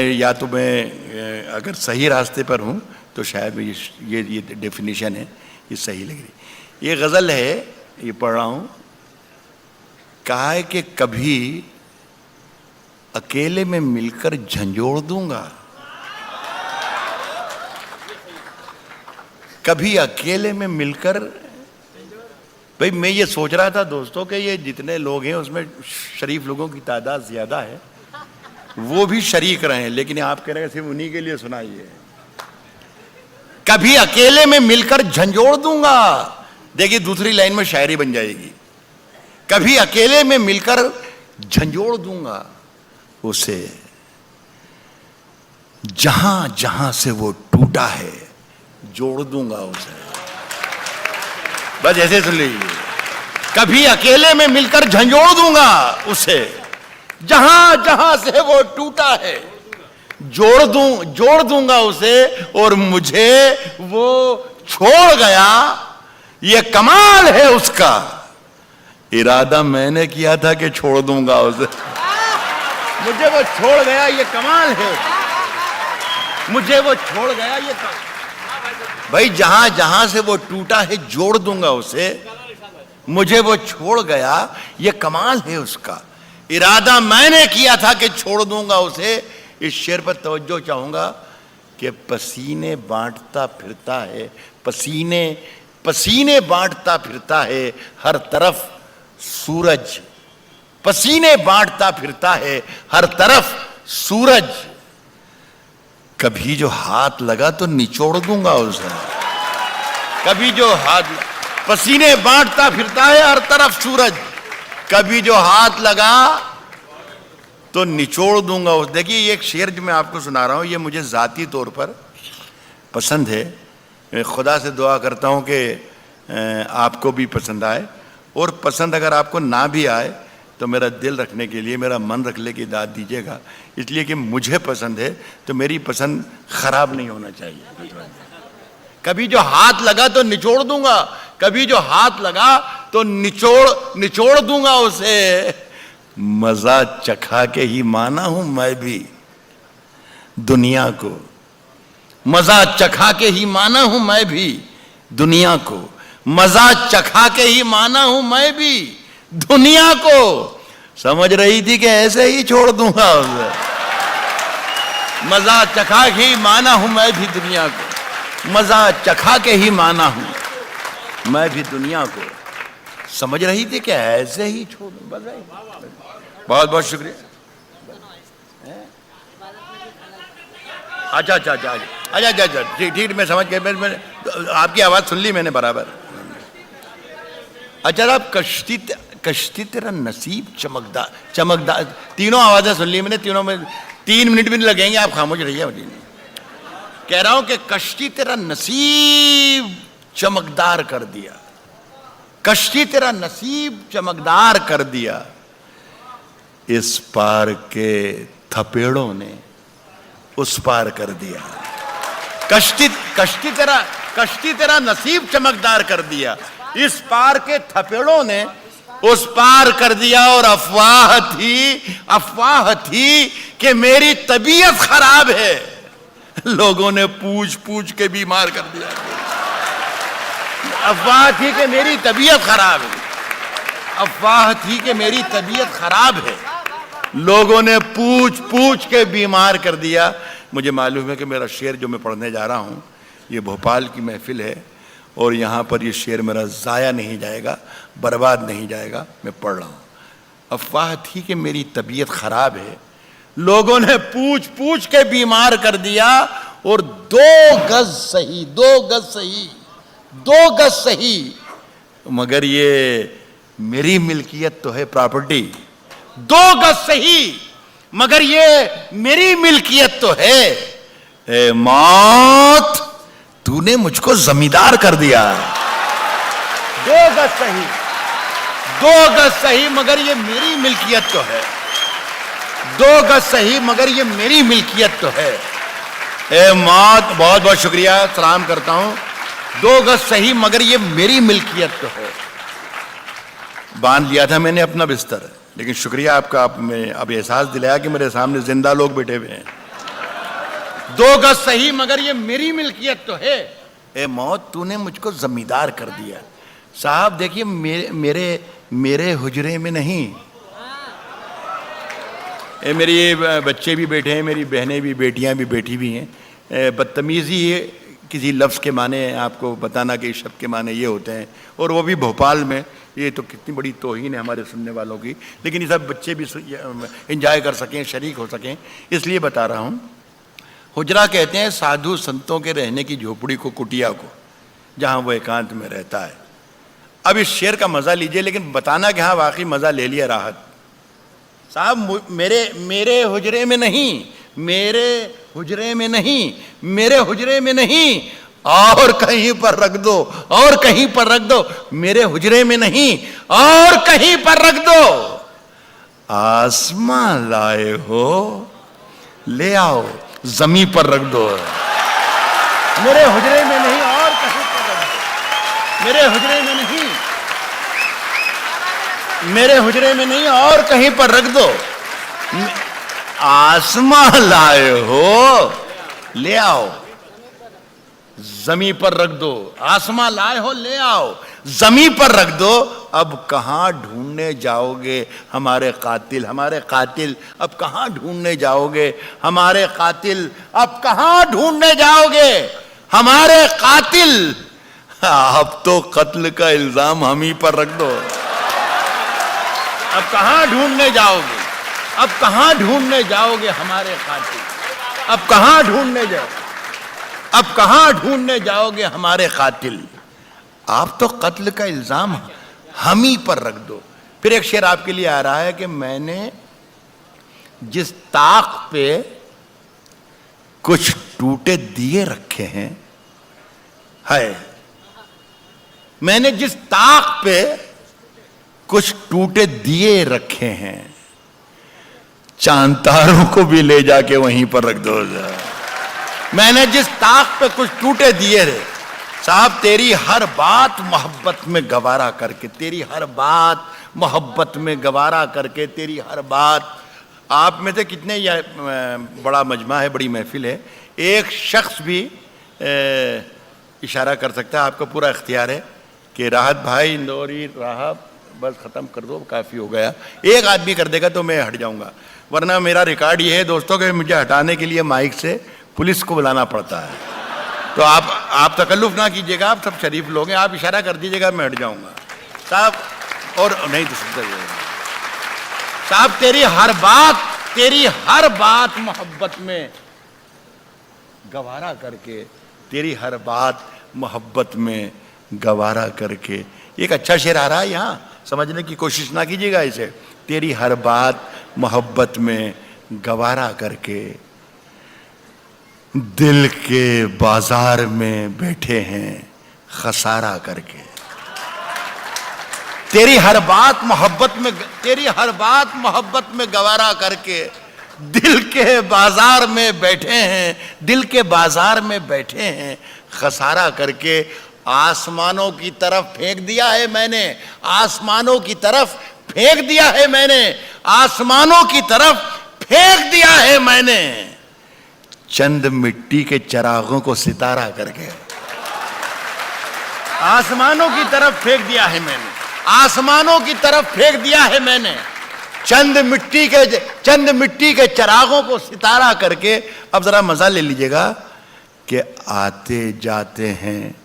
अगर सही रास्ते पर हूँ तो शायद ये डेफिनेशन है, ये सही लग रही। ये गज़ल है, ये पढ़ रहा हूँ। कहा है कि कभी अकेले में मिलकर झंझोड़ दूंगा, कभी अकेले में मिलकर। भाई मैं ये सोच रहा था दोस्तों कि ये जितने लोग हैं उसमें शरीफ लोगों की तादाद ज्यादा है, वो भी शरीक रहे हैं, लेकिन आप कह रहे हैं सिर्फ उन्हीं के लिए सुनाइए। कभी अकेले में मिलकर झंझोड़ दूंगा। देखिए दूसरी लाइन में शायरी बन जाएगी। कभी अकेले में मिलकर झंझोड़ दूंगा उसे, जहां जहां से वो टूटा है जोड़ दूंगा उसे। बस ऐसे सुन लीजिए। कभी अकेले में मिलकर झंझोड़ दूंगा उसे, जहां जहां से वो टूटा है जोड़ दूंगा उसे। और मुझे वो छोड़ गया, ये कमाल है उसका। इरादा मैंने किया था कि छोड़ दूंगा उसे, मुझे वो छोड़ गया, ये कमाल है। मुझे वो छोड़ गया, ये भाई जहां जहां से वो टूटा है जोड़ दूंगा उसे। मुझे वो छोड़ गया, ये कमाल है उसका। इरादा मैंने किया था कि छोड़ दूंगा उसे। इस शेर पर तवज्जो चाहूंगा कि पसीने बांटता फिरता है, पसीने बांटता फिरता है हर तरफ सूरज, पसीने बांटता फिरता है हर तरफ सूरज। कभी जो हाथ लगा तो निचोड़ दूंगा उसे। कभी जो हाथ, पसीने बांटता फिरता है हर तरफ सूरज, कभी जो हाथ लगा तो निचोड़ दूंगा उसे। देखिए ये एक शेर जो मैं आपको सुना रहा हूं, ये मुझे जाती तौर पर पसंद है। मैं खुदा से दुआ करता हूं कि आपको भी पसंद आए, और पसंद अगर आपको ना भी आए तो मेरा दिल रखने के लिए, मेरा मन रखने की दाद दीजिएगा, इसलिए कि मुझे पसंद है तो मेरी पसंद खराब नहीं होना चाहिए। कभी जो हाथ लगा तो निचोड़ दूंगा, कभी जो हाथ लगा तो निचोड़ दूंगा उसे। मजा चखा के ही माना हूं मैं भी दुनिया को, मजा चखा के ही माना हूं मैं भी दुनिया को, मजा चखा के ही माना हूं मैं भी दुनिया को। समझ रही थी कि ऐसे ही छोड़ दूंगा उसे। मजा चखा के ही माना हूं मैं भी दुनिया को, मजा चखा के ही माना हूं मैं भी दुनिया को। समझ रही थी कि ऐसे ही छोड़ दूं। बहुत बहुत शुक्रिया। अच्छा, ठीक, मैं समझ गया। मैं आपकी आवाज सुन ली मैंने बराबर। अच्छा, आप कश्ती तेरा नसीब चमकदार, तीनों आवाजें सुन ली मैंने, तीनों में 3 मिनट भी नहीं लगेंगे, आप खामोश रहिए। कह रहा हूं कि कश्ती तेरा नसीब चमकदार कर दिया, कश्ती तेरा नसीब चमकदार कर दिया। इस पार के थपेड़ों ने उस पार कर दिया। कश्ती तेरा नसीब चमकदार कर दिया, इस पार के थपेड़ों ने उस पार कर दिया। और अफवाह थी कि मेरी तबीयत खराब है, लोगों ने पूछ के बीमार कर दिया। अफवाह थी कि मेरी तबीयत खराब है, अफवाह थी कि मेरी तबीयत खराब है, लोगों ने पूछ पूछ के बीमार कर दिया। मुझे मालूम है कि मेरा शेर जो मैं पढ़ने जा रहा हूँ, ये भोपाल की महफिल है और यहाँ पर ये शेर मेरा ज़ाया नहीं जाएगा, बर्बाद नहीं जाएगा। मैं पढ़ रहा हूँ। अफवाह थी कि मेरी तबीयत खराब है, लोगों ने पूछ पूछ के बीमार कर दिया और 2 गज सही, 2 गज सही, 2 गज सही, मगर ये मेरी मिल्कियत तो है प्रॉपर्टी। 2 गज सही मगर ये मेरी मिल्कियत तो है। ए मौत, तूने मुझको जमींदार कर दिया। 2 गज सही, 2 गज सही मगर ये मेरी मिल्कियत तो है। 2 गज सही मगर ये मेरी मिल्कियत तो है। ए मौत, बहुत बहुत शुक्रिया, सलाम करता हूं। 2 गज सही मगर ये मेरी मिल्कियत तो है। बांध लिया था मैंने अपना बिस्तर, लेकिन शुक्रिया आपका, आपने अब एहसास दिलाया कि मेरे सामने जिंदा लोग बैठे हुए हैं। 2 गज सही मगर ये मेरी मिल्कियत तो है। ए मौत, तूने मुझको जमींदार कर दिया। साहब देखिए, मेरे हुजरे में नहीं, मेरे बच्चे भी बैठे हैं, मेरी बहनें भी, बेटियां भी बैठी हुई हैं। बदतमीजी किसी लफ्ज़ के माने आपको बताना कि शब्द के माने ये होते हैं, और वो भी भोपाल में, ये तो कितनी बड़ी तौहीन है हमारे सुनने वालों की। लेकिन ये सब बच्चे भी एंजॉय कर सकें, शरीक हो सकें, इसलिए बता रहा हूँ। हुजरा कहते हैं साधु संतों के रहने की झोपड़ी को, कुटिया को, जहाँ वो एकांत में रहता है। अब इस शेर का मज़ा लीजिए, लेकिन बताना कि हाँ वाकई मज़ा ले लिया राहत। साहब मेरे हुजरे में नहीं, मेरे हुजरे में नहीं, मेरे हुजरे में नहीं, और कहीं पर रख दो, और कहीं पर रख दो। मेरे हुजरे में नहीं, और कहीं पर रख दो। आसमां लाए हो, ले आओ, जमी पर रख दो। मेरे हुजरे में नहीं, और कहीं पर रख दो। मेरे हुजरे में नहीं, मेरे हुजरे में नहीं, और कहीं पर रख दो। आसमां लाए हो, ले आओ, जमी पर रख दो। आसमां लाए हो, ले आओ, जमी पर रख दो। अब कहां ढूंढने जाओगे हमारे कातिल, हमारे कातिल अब कहां ढूंढने जाओगे हमारे कातिल, अब कहां ढूंढने जाओगे हमारे कातिल। अब तो कत्ल का इल्जाम हम ही पर रख दो। अब कहां ढूंढने जाओगे, अब कहां ढूंढने जाओगे हमारे कातिल, अब कहां ढूंढने जाओ, अब कहां ढूंढने जाओगे हमारे कातिल। आप तो कत्ल का इल्जाम हम ही पर रख दो। फिर एक शेर आपके लिए आ रहा है कि मैंने जिस ताक पे कुछ टूटे दिए रखे हैं, है, मैंने जिस ताक पे कुछ टूटे दिए रखे हैं, चांद तारों को भी ले जाके वहीं पर रख दो। मैंने जिस ताक पे कुछ टूटे दिए रे, साहब तेरी हर बात मोहब्बत में गवारा करके, तेरी हर बात मोहब्बत में गवारा करके, तेरी हर बात। आप में से कितने, यह बड़ा मजमा है, बड़ी महफिल है, एक शख्स भी इशारा कर सकता है, आपका पूरा इख्तियार है कि राहत भाई, इंदौरी राह बस ख़त्म कर दो, काफ़ी हो गया। एक आदमी कर देगा तो मैं हट जाऊंगा, वरना मेरा रिकॉर्ड ये है दोस्तों कि मुझे हटाने के लिए माइक से पुलिस को बुलाना पड़ता है। तो आप तकल्लुफ़ ना कीजिएगा, आप सब शरीफ लोग हैं, आप इशारा कर दीजिएगा, मैं हट जाऊंगा साहब। और नहीं तो साहब, तेरी हर बात मोहब्बत में गवारा करके, तेरी हर बात मोहब्बत में गवारा करके। एक अच्छा शेर आ रहा है यहाँ, समझने की कोशिश ना कीजिएगा इसे। तेरी हर बात मोहब्बत में गवारा करके, दिल के बाजार में बैठे हैं खसारा करके। तेरी हर बात मोहब्बत में, तेरी हर बात मोहब्बत में गवारा करके, दिल के बाजार में बैठे हैं, दिल के बाजार में बैठे हैं खसारा करके। आसमानों की तरफ फेंक दिया है मैंने, आसमानों की तरफ फेंक दिया है मैंने, आसमानों की तरफ फेंक दिया है मैंने, चंद मिट्टी के चरागों को सितारा करके। आसमानों की तरफ फेंक दिया है मैंने, आसमानों की तरफ फेंक दिया है मैंने, चंद मिट्टी के चरागों को सितारा करके, अब जरा मजा ले लीजिएगा कि आते जाते हैं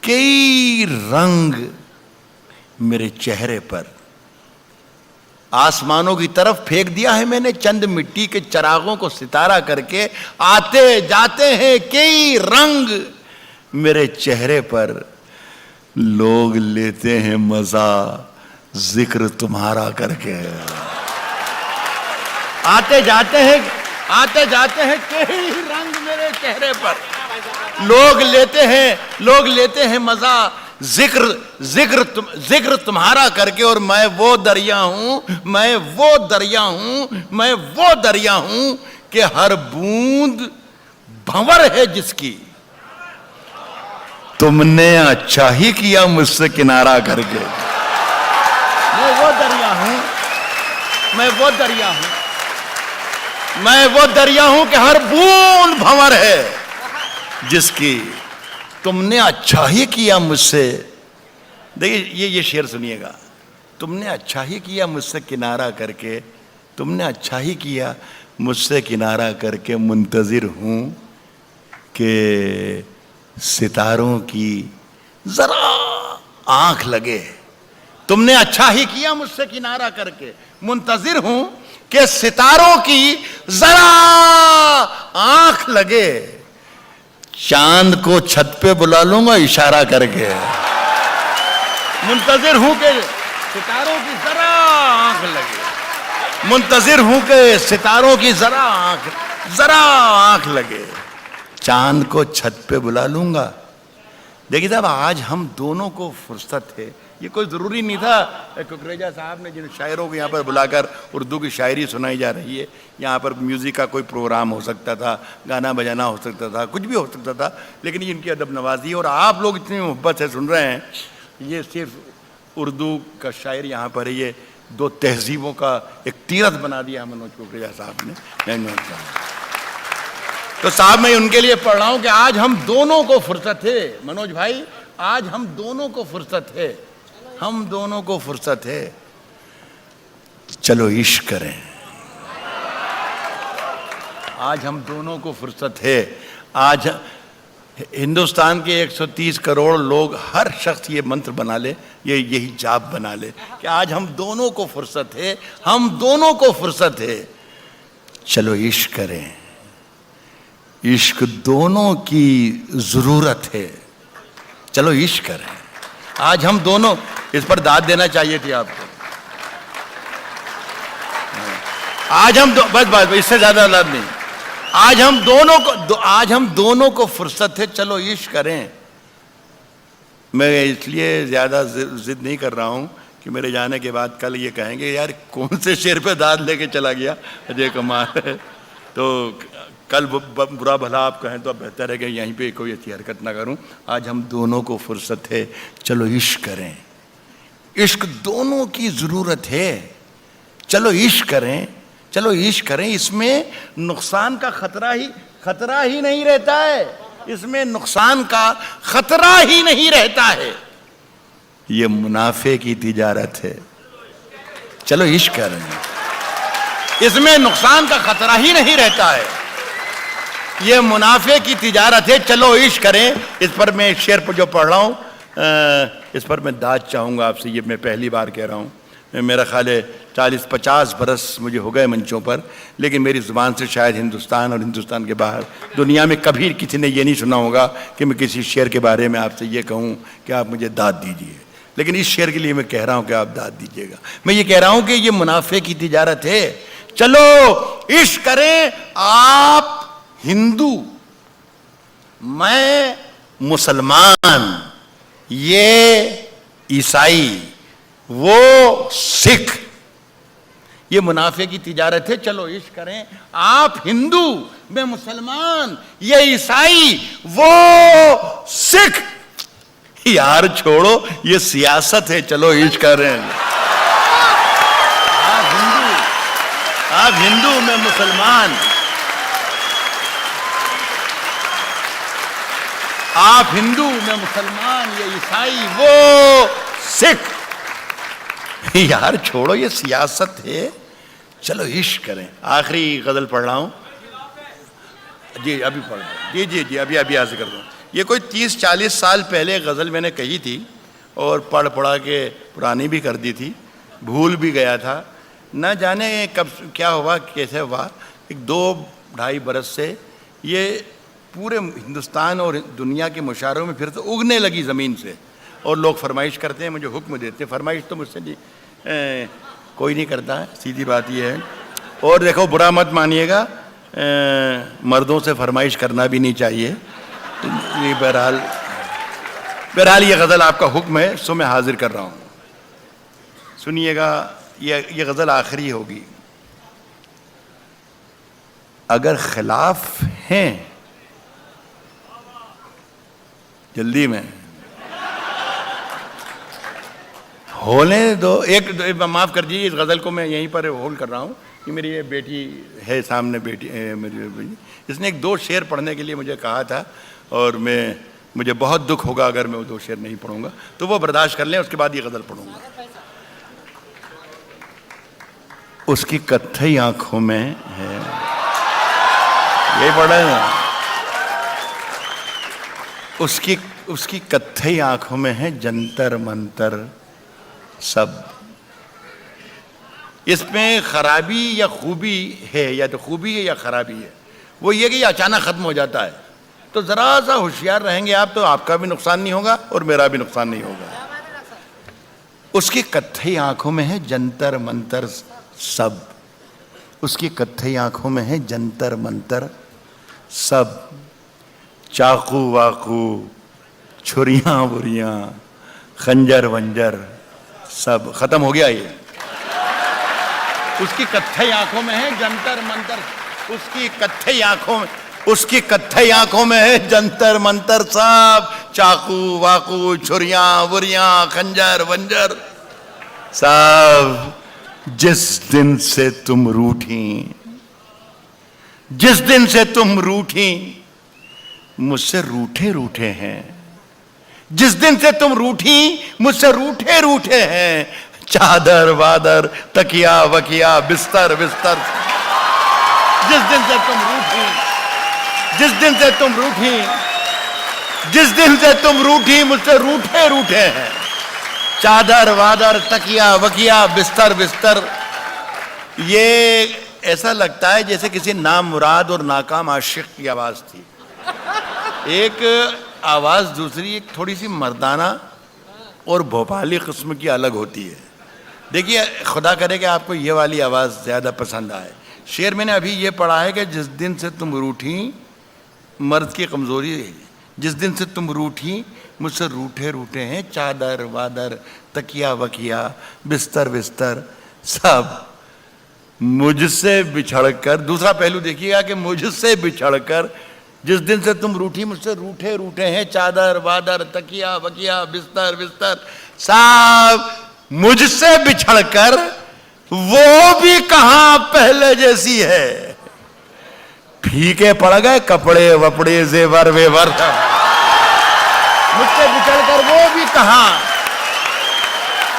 कई रंग मेरे चेहरे पर। आसमानों की तरफ फेंक दिया है मैंने चंद मिट्टी के चरागों को सितारा करके, आते जाते हैं कई रंग मेरे चेहरे पर। लोग लेते हैं मजा जिक्र तुम्हारा करके। आते जाते हैं कई रंग मेरे चेहरे पर। लोग लेते हैं मजा जिक्र तुम्हारा करके। और मैं वो दरिया हूं कि हर बूंद भंवर है जिसकी। तुमने अच्छा ही किया मुझसे किनारा करके। मैं वो दरिया हूं कि हर बूंद भंवर है जिसकी। तुमने अच्छा ही किया मुझसे। देखिए ये शेर सुनिएगा। तुमने अच्छा ही किया मुझसे किनारा करके, तुमने अच्छा ही किया मुझसे किनारा करके। मुंतजिर हूं कि सितारों की जरा आंख लगे। तुमने अच्छा ही किया मुझसे किनारा करके। मुंतजिर हूं कि सितारों की जरा आंख लगे। चांद को छत पे बुला लूंगा इशारा करके। मुंतजिर हूं कि सितारों की जरा आंख लगे। मुंतजिर हूं कि सितारों की जरा आंख लगे। चांद को छत पे बुला लूंगा। देखिए साहब, आज हम दोनों को फुर्सत है। ये कोई ज़रूरी नहीं था कुकरेजा साहब ने जिन शायरों को यहाँ पर बुलाकर उर्दू की शायरी सुनाई जा रही है। यहाँ पर म्यूज़िक का कोई प्रोग्राम हो सकता था, गाना बजाना हो सकता था, कुछ भी हो सकता था, लेकिन ये इनकी अदब नवाजी। और आप लोग इतनी मोहब्बत से सुन रहे हैं। ये सिर्फ उर्दू का शायर यहाँ पर है। ये दो तहजीबों का एक तीरथ बना दिया मनोज कुकरेजा साहब ने। तो साहब मैं उनके लिए पढ़ रहा हूँ कि आज हम दोनों को फुर्सत है। मनोज भाई, आज हम दोनों को फुर्सत है। हम दोनों को फुर्सत है। चलो इश्क करें। आज हम दोनों को फुर्सत है। आज हिंदुस्तान के 130 करोड़ लोग, हर शख्स ये मंत्र बना ले, यही जाप बना ले कि आज हम दोनों को फुर्सत है। हम दोनों को फुर्सत है। चलो इश्क करें। इश्क दोनों की जरूरत है। चलो इश्क करें। आज हम दोनों, इस पर दाद देना चाहिए थी आपको। आज हम बस इससे ज्यादा दाद नहीं। आज हम दोनों को फुर्सत है। चलो इश्क करें। मैं इसलिए ज्यादा जिद नहीं कर रहा हूं कि मेरे जाने के बाद कल ये कहेंगे यार कौन से शेर पे दाद लेके चला गया अजय कुमार। तो कल बुरा भला आप कहें तो बेहतर है कि यहीं पे कोई ऐसी हरकत ना करूं। आज हम दोनों को फुर्सत है। चलो इश्क करें। इश्क दोनों की ज़रूरत है। चलो इश्क करें। चलो इश्क करें। इसमें नुकसान का खतरा ही नहीं रहता है। इसमें नुकसान का खतरा ही नहीं रहता है। ये मुनाफे की तिजारत है। चलो इश्क करें। इसमें नुकसान का खतरा ही नहीं रहता है। ये मुनाफे की तिजारत है। चलो इश्क करें। इस पर मैं शेर पर जो पढ़ रहा हूँ, इस पर मैं दाद चाहूँगा आपसे। ये मैं पहली बार कह रहा हूँ। मेरा ख्याल है 40-50 बरस मुझे हो गए मंचों पर, लेकिन मेरी ज़ुबान से शायद हिंदुस्तान और हिंदुस्तान के बाहर दुनिया में कभी किसी ने ये नहीं सुना होगा कि मैं किसी शेर के बारे में आपसे ये कहूँ कि आप मुझे दाद दीजिए। लेकिन इस शेर के लिए मैं कह रहा हूँ कि आप दाद दीजिएगा। मैं ये कह रहा हूँ कि ये मुनाफे की तिजारत है। चलो इश्क करें। आप हिंदू, मैं मुसलमान, ये ईसाई, वो सिख। ये मुनाफे की तिजारत है। चलो इश्क करें। आप हिंदू, मैं मुसलमान, ये ईसाई, वो सिख। यार छोड़ो, ये सियासत है। चलो इश्क करें। आप हिंदू, मैं मुसलमान। आप हिंदू, मैं मुसलमान, ये ईसाई, वो सिख। यार छोड़ो, ये सियासत है, चलो इश्क करें। आखिरी गजल पढ़ रहा हूँ जी, अभी पढ़ रहा हूँ जी जी जी, अभी अभी आज कर दूँ। ये कोई 30-40 साल पहले गज़ल मैंने कही थी और पढ़ा के पुरानी भी कर दी थी, भूल भी गया था, न जाने कब क्या हुआ कैसे हुआ। एक 2-2.5 बरस से ये पूरे हिंदुस्तान और दुनिया के मुशायरों में फिर से उगने लगी ज़मीन से, और लोग फरमाइश करते हैं, मुझे हुक्म देते हैं। फरमाइश तो मुझसे नहीं कोई नहीं करता है, सीधी बात ये है। और देखो बुरा मत मानिएगा, मर्दों से फरमाइश करना भी नहीं चाहिए। ये बहरहाल ये गज़ल आपका हुक्म है, सो मैं हाजिर कर रहा हूँ। सुनिएगा, ये गज़ल आखिरी होगी। अगर खिलाफ हैं, जल्दी में होने दो। एक माफ़ कर दीजिए, इस गज़ल को मैं यहीं पर होल्ड कर रहा हूँ कि मेरी ये बेटी है सामने, बेटी मेरी बेटी, इसने 1-2 शेर पढ़ने के लिए मुझे कहा था, और मुझे बहुत दुख होगा अगर मैं वो 2 शेर नहीं पढ़ूंगा, तो वो बर्दाश्त कर लें, उसके बाद ये गज़ल पढ़ूंगा। उसकी कत्थई आंखों में है, ये पढ़ा है ना, उसकी कत्थई आंखों में है जंतर मंतर सब। इसमें खराबी या खूबी है, या तो खूबी है या खराबी है, वो ये कि अचानक ख़त्म हो जाता है। तो ज़रा सा होशियार रहेंगे आप, तो आपका भी नुकसान नहीं होगा और मेरा भी नुकसान नहीं होगा। उसकी कत्थई आंखों में है जंतर मंतर सब, उसकी कत्थई आंखों में है जंतर मंतर सब। चाकू वाकू, छुरियां बुरियां, खंजर वंजर सब। खत्म हो गया ये। उसकी कत्थई आंखों में है जंतर मंतर, उसकी कत्थई आंखों में है जंतर मंतर सब। चाकू वाकू, छुरियां बुरियां, खंजर वंजर सब। जिस दिन से तुम रूठी, जिस दिन से तुम रूठी, मुझसे रूठे रूठे हैं। जिस दिन से तुम रूठी, मुझसे रूठे रूठे हैं। चादर वादर, तकिया वकिया, बिस्तर बिस्तर। जिस दिन से तुम रूठी, जिस दिन से तुम रूठी, जिस दिन से तुम रूठी, मुझसे रूठे रूठे हैं। चादर वादर, तकिया वकिया, बिस्तर बिस्तर। ये ऐसा लगता है जैसे किसी नामुराद और नाकाम आशिक की आवाज थी। एक आवाज दूसरी एक थोड़ी सी मर्दाना और भोपाली किस्म की अलग होती है। देखिए, खुदा करे कि आपको ये वाली आवाज़ ज़्यादा पसंद आए। शेर मैंने अभी ये पढ़ा है कि जिस दिन से तुम रूठी, मर्द की कमज़ोरी है, जिस दिन से तुम रूठी, मुझसे रूठे रूठे हैं। चादर वादर, तकिया वकिया, बिस्तर बिस्तर सब। मुझसे बिछड़कर, दूसरा पहलू देखिएगा कि मुझसे बिछड़कर, जिस दिन से तुम रूठी, मुझसे रूठे रूठे हैं। चादर वादर, तकिया वकिया, बिस्तर बिस्तर सब। मुझसे बिछड़कर वो भी कहां पहले जैसी है। फीके पड़ गए कपड़े वपड़े, जेवर वेवर। मुझसे बिछड़कर वो भी कहां,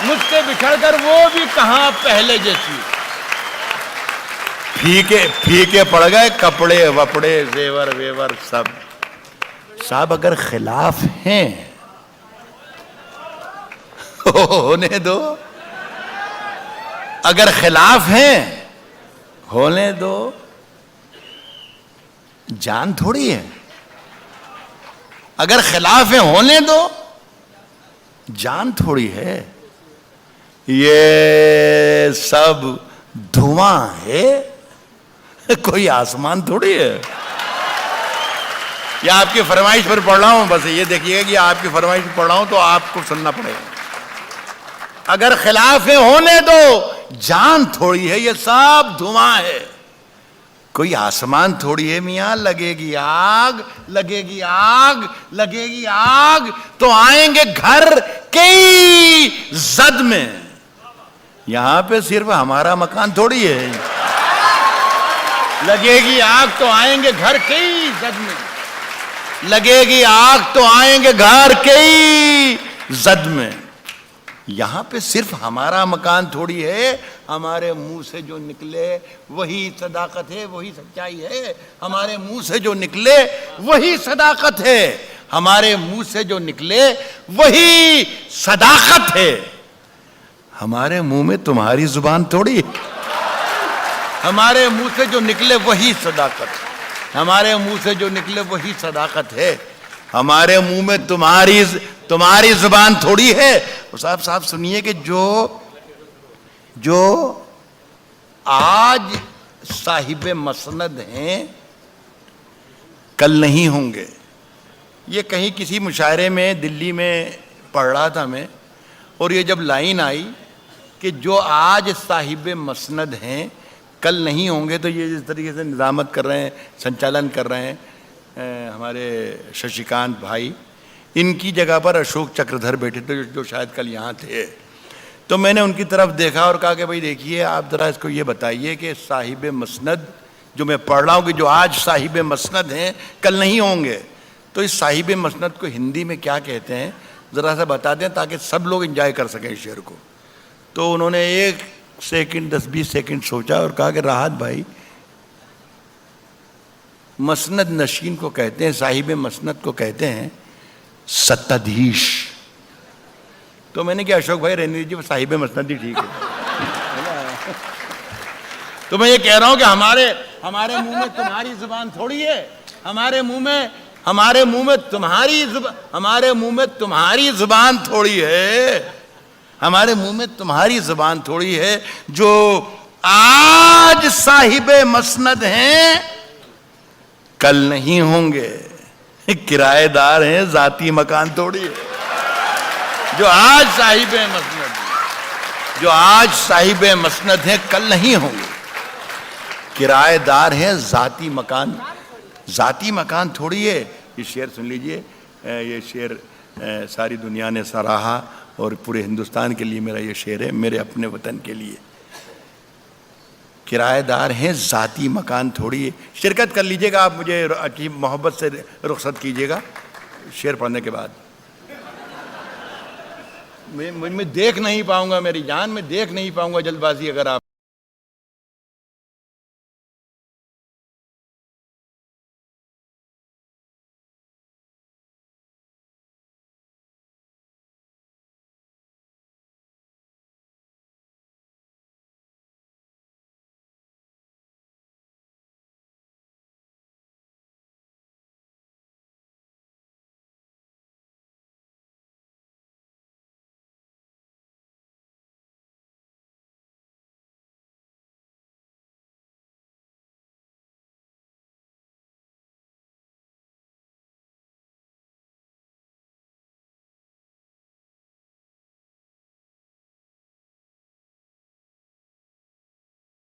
मुझसे बिछड़कर वो भी कहां पहले जैसी। फीके फीके पड़ गए कपड़े वपड़े, जेवर वेवर सब। साहब अगर खिलाफ हैं होने दो, अगर खिलाफ हैं होने दो। जान थोड़ी है। अगर खिलाफ है होने दो, जान थोड़ी है। ये सब धुआं है, कोई आसमान थोड़ी है। या आपकी फरमाइश पर पढ़ रहा हूं, बस ये देखिएगा कि आपकी फरमाइश पर पढ़ रहा हूं तो आपको सुनना पड़ेगा। अगर खिलाफ है होने दो, जान थोड़ी है, ये सब धुआं है, कोई आसमान थोड़ी है। मियां लगेगी आग, लगेगी आग, लगेगी आग तो आएंगे घर कई जद में। यहां पे सिर्फ हमारा मकान थोड़ी है। लगेगी आग तो आएंगे घर कई जद में, लगेगी आग तो आएंगे घर कई जद में। यहाँ पे सिर्फ हमारा मकान थोड़ी है, हमारे मुंह से जो निकले वही सदाकत है, वही सच्चाई है। हमारे मुंह से जो निकले वही सदाकत है, हमारे मुंह से जो निकले वही सदाकत है। हमारे मुंह में तुम्हारी जुबान थोड़ी है, हमारे मुंह से जो निकले वही सदाकत है, हमारे मुंह से जो निकले वही सदाकत है। हमारे मुंह में तुम्हारी जुबान थोड़ी है। साहब सुनिए कि जो आज साहिब मसनद हैं कल नहीं होंगे। ये कहीं किसी मुशायरे में दिल्ली में पढ़ रहा था मैं, और ये जब लाइन आई कि जो आज साहिब मसनद हैं कल नहीं होंगे, तो ये जिस तरीके से निज़ामत कर रहे हैं, संचालन कर रहे हैं हमारे शशिकांत भाई, इनकी जगह पर अशोक चक्रधर बैठे थे जो शायद कल यहाँ थे। तो मैंने उनकी तरफ देखा और कहा कि भाई देखिए, आप ज़रा इसको ये बताइए कि साहिब मसनद जो मैं पढ़ रहा हूँ कि जो आज साहिब मसनद हैं कल नहीं होंगे, तो इस साहिब मसनद को हिंदी में क्या कहते हैं ज़रा सा बता दें ताकि सब लोग एंजॉय कर सकें इस शेर को। तो उन्होंने 1 सेकंड 10-20 सेकंड सोचा और कहा कि राहत भाई, मसनद नशीन को कहते हैं, साहिब मसनद को कहते हैं सत्ताधीश। तो मैंने कहा अशोक भाई रहने दीजिए, साहिब मसनद ही ठीक है। तो मैं ये कह रहा हूं कि हमारे मुंह में तुम्हारी जुबान थोड़ी है, हमारे मुंह में तुम्हारी जुबान थोड़ी है, हमारे मुंह में तुम्हारी जुबान थोड़ी है। जो आज साहिब मसनद हैं कल नहीं होंगे, किराएदार हैं, जाती मकान थोड़ी है। जो आज साहिब मसनद हैं कल नहीं होंगे, किराएदार हैं, जाती मकान थोड़ी है। ये शेर सुन लीजिए, ये शेर सारी दुनिया ने सराहा और पूरे हिंदुस्तान के लिए मेरा ये शेर है, मेरे अपने वतन के लिए। किराएदार हैं, जाती मकान थोड़ी है। शिरकत कर लीजिएगा आप, मुझे अच्छी मोहब्बत से रुखसत कीजिएगा शेर पढ़ने के बाद। मैं देख नहीं पाऊंगा, मेरी जान में देख नहीं पाऊंगा जल्दबाजी अगर आप